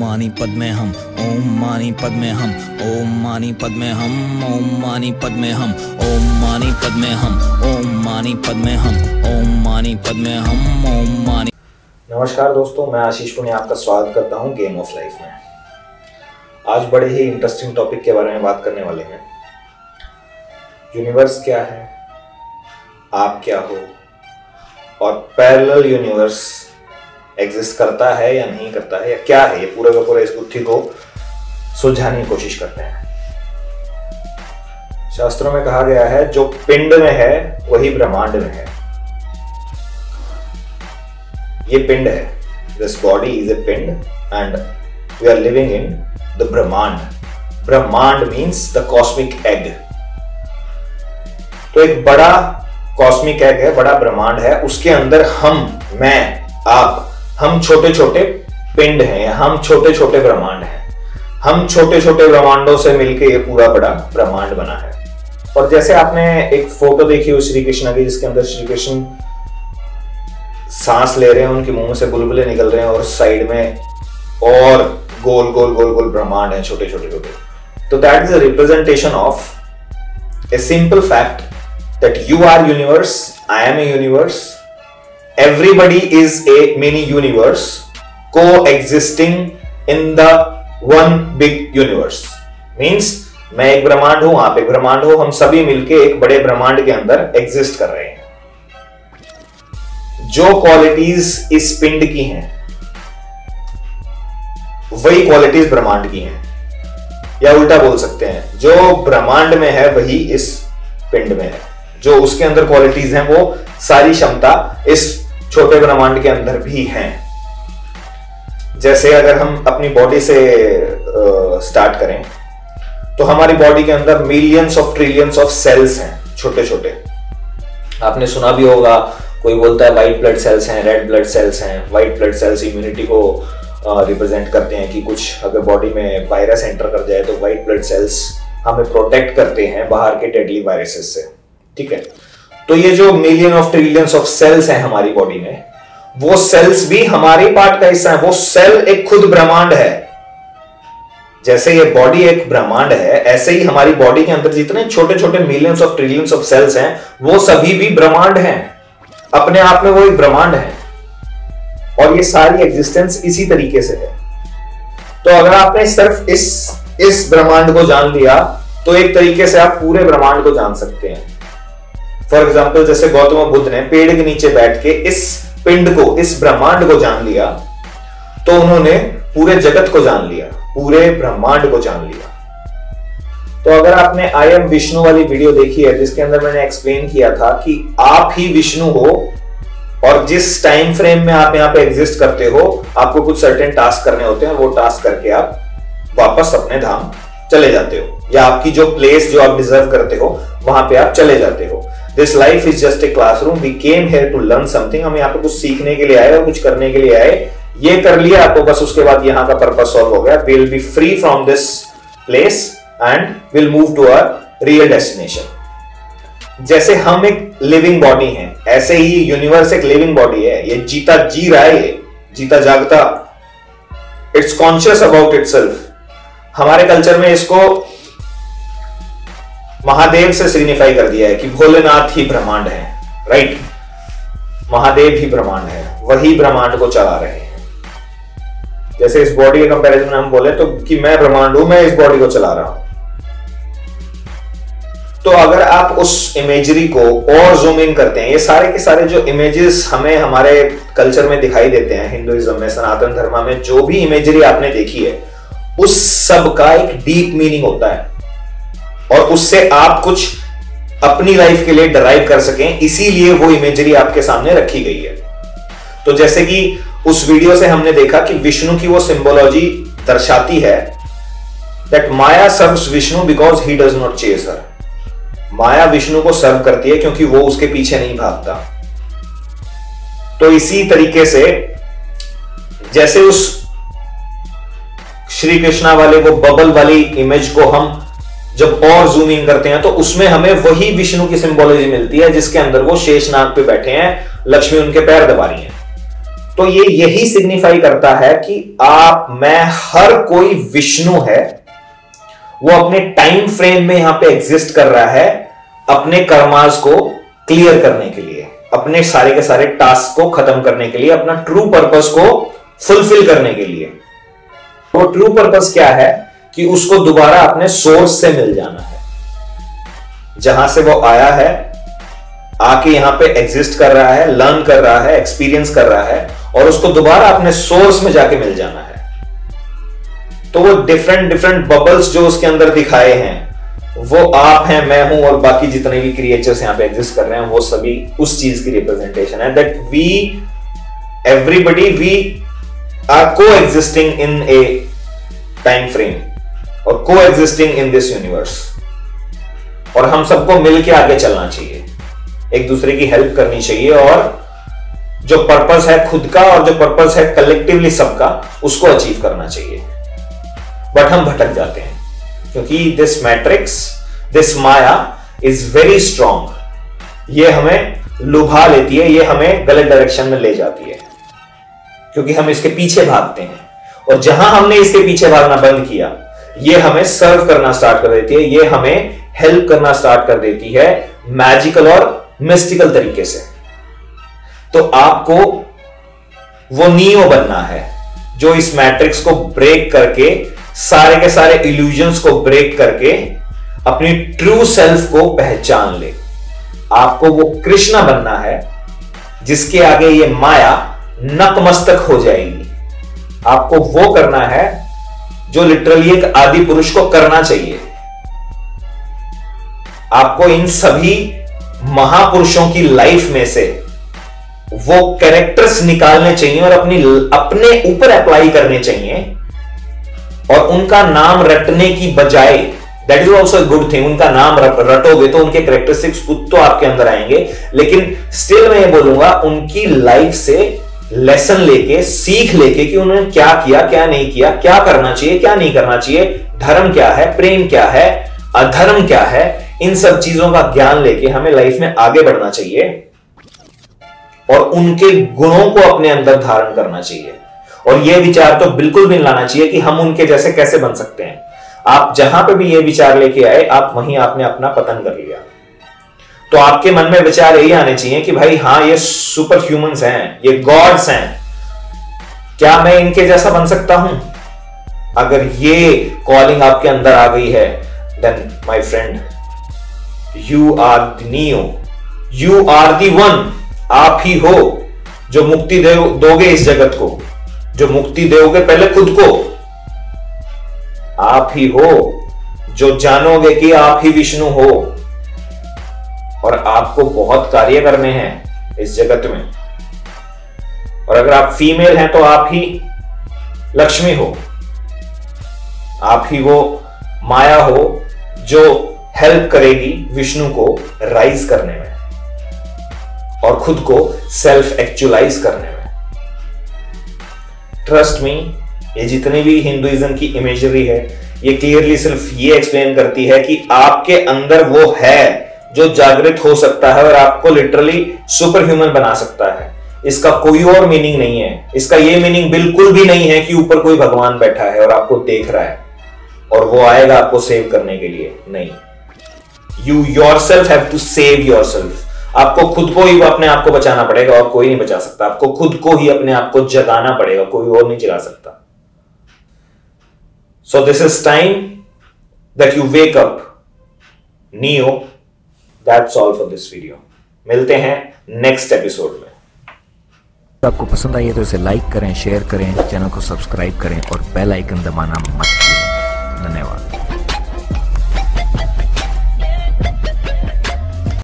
मानी पद में हम, ओम मानी पद में हम, ओम मानी पद में हम, ओम मानी पद में हम, ओम मानी पद में हम, ओम मानी पद में हम, ओम मानी पद में हम, ओम मानी। नमस्कार दोस्तों, मैं आशीष पुनिया आपका स्वागत करता हूं गेम ऑफ लाइफ में। आज बड़े ही इंटरेस्टिंग टॉपिक के बारे में बात करने वाले हैं। यूनिवर्स क्या है, आप क्या हो, और पैरेलल यूनिवर्स एग्जिस्ट करता है या नहीं करता है या क्या है, ये पूरे का पूरा इस गुत्थी को सुलझाने की कोशिश करते हैं। शास्त्रों में कहा गया है जो पिंड में है वही ब्रह्मांड में है। ये पिंड है, this body is a pind and we are living in the brahmand. Brahmand means the cosmic egg. तो एक बड़ा कॉस्मिक एग है, बड़ा ब्रह्मांड है, उसके अंदर हम, मैं, आप, हम छोटे छोटे पिंड हैं, हम छोटे छोटे ब्रह्मांड हैं। हम छोटे छोटे ब्रह्मांडों से मिलकर ये पूरा बड़ा ब्रह्मांड बना है। और जैसे आपने एक फोटो देखी हो श्री कृष्ण की, जिसके अंदर श्री कृष्ण सांस ले रहे हैं, उनके मुंह से बुलबुले निकल रहे हैं और साइड में और गोल गोल गोल गोल ब्रह्मांड है, छोटे छोटे छोटे। तो that is a representation of a simple fact that you are universe, I am a universe, everybody is a mini universe coexisting in the one big universe. Means मैं एक ब्रह्मांड हूं, आप एक ब्रह्मांड हो, हम सभी मिलके एक बड़े ब्रह्मांड के अंदर एग्जिस्ट कर रहे हैं। जो क्वालिटीज इस पिंड की हैं वही क्वालिटीज ब्रह्मांड की हैं, या उल्टा बोल सकते हैं जो ब्रह्मांड में है वही इस पिंड में है। जो उसके अंदर क्वालिटीज हैं वो सारी क्षमता इस छोटे ब्रह्मांड के अंदर भी हैं। जैसे अगर हम अपनी बॉडी से स्टार्ट करें तो हमारी बॉडी के अंदर millions of trillions of cells हैं, छोटे छोटे। आपने सुना भी होगा, कोई बोलता है व्हाइट ब्लड सेल्स हैं, रेड ब्लड सेल्स हैं। व्हाइट ब्लड सेल्स इम्यूनिटी को रिप्रेजेंट करते हैं कि कुछ अगर बॉडी में वायरस एंटर कर जाए तो व्हाइट ब्लड सेल्स हमें प्रोटेक्ट करते हैं बाहर के डेडली वायरसेस से। ठीक है, तो ये जो million of trillions of cells हैं हमारी बॉडी में, वो सेल्स भी हमारे पार्ट का हिस्सा है। वो सेल एक खुद ब्रह्मांड है। जैसे ये बॉडी एक ब्रह्मांड है, ऐसे ही हमारी बॉडी के अंदर जितने छोटे छोटे millions of trillions of cells हैं वो सभी भी ब्रह्मांड हैं। अपने आप में वो एक ब्रह्मांड है और ये सारी एग्जिस्टेंस इसी तरीके से है। तो अगर आपने सिर्फ इस ब्रह्मांड को जान लिया तो एक तरीके से आप पूरे ब्रह्मांड को जान सकते हैं। फॉर एग्जाम्पल, जैसे गौतम बुद्ध ने पेड़ के नीचे बैठ के इस पिंड को, इस ब्रह्मांड को जान लिया, तो उन्होंने पूरे जगत को जान लिया, पूरे ब्रह्मांड को जान लिया। तो अगर आपने आई एम विष्णु वाली वीडियो देखी है, जिसके अंदर मैंने एक्सप्लेन किया था कि आप ही विष्णु हो और जिस टाइम फ्रेम में आप यहाँ पे एग्जिस्ट करते हो, आपको कुछ सर्टेन टास्क करने होते हैं, वो टास्क करके आप वापस अपने धाम चले जाते हो, या आपकी जो प्लेस जो आप डिजर्व करते हो वहां पे आप चले जाते हो। This life is just a classroom, we came here to learn something. हम यहाँ पे कुछ सीखने के लिए आए और कुछ करने के लिए आए। ये कर लिया तो बस उसके बाद यहाँ का पर्पस सॉल्व हो गया। We will be free from this place and will move to our real destination. जैसे हम एक लिविंग बॉडी हैं, ऐसे ही यूनिवर्स एक लिविंग बॉडी है। ये जीता जी रहा है, ये जीता जागता, इट्स कॉन्शियस अबाउट इटसेल्फ। हमारे कल्चर में इसको महादेव से सिग्निफाई कर दिया है कि भोलेनाथ ही ब्रह्मांड है, राइट? महादेव ही ब्रह्मांड है, वही ब्रह्मांड को चला रहे हैं। जैसे इस बॉडी के कंपैरिजन में हम बोले तो कि मैं ब्रह्मांड हूं, मैं इस बॉडी को चला रहा हूं। तो अगर आप उस इमेजरी को और जूम इन करते हैं, ये सारे के सारे जो इमेजेस हमें हमारे कल्चर में दिखाई देते हैं, हिंदुइज्म में, सनातन धर्म में जो भी इमेजरी आपने देखी है, उस सब का एक डीप मीनिंग होता है और उससे आप कुछ अपनी लाइफ के लिए डराइव कर सकें, इसीलिए वो इमेजरी आपके सामने रखी गई है। तो जैसे कि उस वीडियो से हमने देखा कि विष्णु की वो सिंबोलॉजी दर्शाती है that Maya serves Vishnu because he does not chase her. Maya Vishnu को सर्व करती है क्योंकि वो उसके पीछे नहीं भागता। तो इसी तरीके से जैसे उस श्री कृष्णा वाले वो बबल वाली इमेज को हम जब और जूम इन करते हैं तो उसमें हमें वही विष्णु की सिंबोलॉजी मिलती है, जिसके अंदर वो शेषनाग पे बैठे हैं, लक्ष्मी उनके पैर दबा रही हैं। तो ये यही सिग्निफाई करता है कि आप, मैं, हर कोई विष्णु है। वो अपने टाइम फ्रेम में यहां पे एग्जिस्ट कर रहा है अपने कर्मास को क्लियर करने के लिए, अपने सारे के सारे टास्क को खत्म करने के लिए, अपना ट्रू पर्पस को फुलफिल करने के लिए। वो ट्रू पर्पस क्या है कि उसको दोबारा अपने सोर्स से मिल जाना है, जहां से वो आया है, आके यहां पे एग्जिस्ट कर रहा है, लर्न कर रहा है, एक्सपीरियंस कर रहा है, और उसको दोबारा अपने सोर्स में जाके मिल जाना है। तो वो डिफरेंट डिफरेंट बबल्स जो उसके अंदर दिखाए हैं, वो आप हैं, मैं हूं, और बाकी जितने भी क्रिएचर्स यहां पे एग्जिस्ट कर रहे हैं, वो सभी उस चीज की रिप्रेजेंटेशन है। That we everybody we are coexisting in a time frame और coexisting in this universe, और हम सबको मिलकर आगे चलना चाहिए, एक दूसरे की हेल्प करनी चाहिए, और जो पर्पस है खुद का और जो पर्पस है कलेक्टिवली सबका, उसको अचीव करना चाहिए। बट हम भटक जाते हैं क्योंकि this matrix, this Maya is very strong. ये हमें लुभा लेती है, ये हमें गलत डायरेक्शन में ले जाती है, क्योंकि हम इसके पीछे भागते हैं, और जहां हमने इसके पीछे भागना बंद किया, ये हमें सर्व करना स्टार्ट कर देती है, ये हमें हेल्प करना स्टार्ट कर देती है मैजिकल और मिस्टिकल तरीके से। तो आपको वो नियो बनना है जो इस मैट्रिक्स को ब्रेक करके, सारे के सारे इल्यूजन्स को ब्रेक करके अपनी ट्रू सेल्फ को पहचान ले। आपको वो कृष्णा बनना है जिसके आगे ये माया नतमस्तक हो जाएगी। आपको वो करना है जो लिटरली एक आदि पुरुष को करना चाहिए। आपको इन सभी महापुरुषों की लाइफ में से वो कैरेक्टर्स निकालने चाहिए और अपने ऊपर अप्लाई करने चाहिए, और उनका नाम रटने की बजाय, that is also good thing, उनका नाम रटोगे तो उनके कैरेक्टरिस्टिक्स खुद तो आपके अंदर आएंगे, लेकिन स्टिल मैं ये बोलूंगा उनकी लाइफ से लेसन लेके, सीख लेके कि उन्होंने क्या किया, क्या नहीं किया, क्या करना चाहिए, क्या नहीं करना चाहिए, धर्म क्या है, प्रेम क्या है, अधर्म क्या है, इन सब चीजों का ज्ञान लेके हमें लाइफ में आगे बढ़ना चाहिए, और उनके गुणों को अपने अंदर धारण करना चाहिए। और यह विचार तो बिल्कुल भी लाना चाहिए कि हम उनके जैसे कैसे बन सकते हैं। आप जहां पे भी ये विचार लेके आए, आप वहीं आपने अपना पतन कर लिया। तो आपके मन में विचार यही आने चाहिए कि भाई हाँ, ये सुपर ह्यूमंस हैं, ये गॉड्स हैं, क्या मैं इनके जैसा बन सकता हूं? अगर ये कॉलिंग आपके अंदर आ गई है, then my friend, you are the Neo, you are the one. आप ही हो जो मुक्ति दोगे इस जगत को, जो मुक्ति दोगे पहले खुद को। आप ही हो जो जानोगे कि आप ही विष्णु हो, और आपको बहुत कार्य करने हैं इस जगत में। और अगर आप फीमेल हैं तो आप ही लक्ष्मी हो, आप ही वो माया हो जो हेल्प करेगी विष्णु को राइज करने में और खुद को सेल्फ एक्चुअलाइज करने में। ट्रस्ट मी, ये जितनी भी हिंदुइज्म की इमेजरी है, ये क्लियरली सिर्फ ये एक्सप्लेन करती है कि आपके अंदर वो है जो जागृत हो सकता है और आपको लिटरली सुपर ह्यूमन बना सकता है। इसका कोई और मीनिंग नहीं है। इसका ये मीनिंग बिल्कुल भी नहीं है कि ऊपर कोई भगवान बैठा है और आपको देख रहा है और वो आएगा आपको सेव करने के लिए। नहीं, you yourself have to save yourself. आपको खुद को ही अपने आप को बचाना पड़ेगा और कोई नहीं बचा सकता। आपको खुद को ही अपने आप को जगाना पड़ेगा, कोई और नहीं जगा सकता। So this is time that you wake up, neo. That's all for this video. मिलते हैं नेक्स्ट एपिसोड में। आपको पसंद आई है तो इसे लाइक करें, शेयर करें, चैनल को सब्सक्राइब करें और बेल आइकन दबाना मत भूलें। धन्यवाद।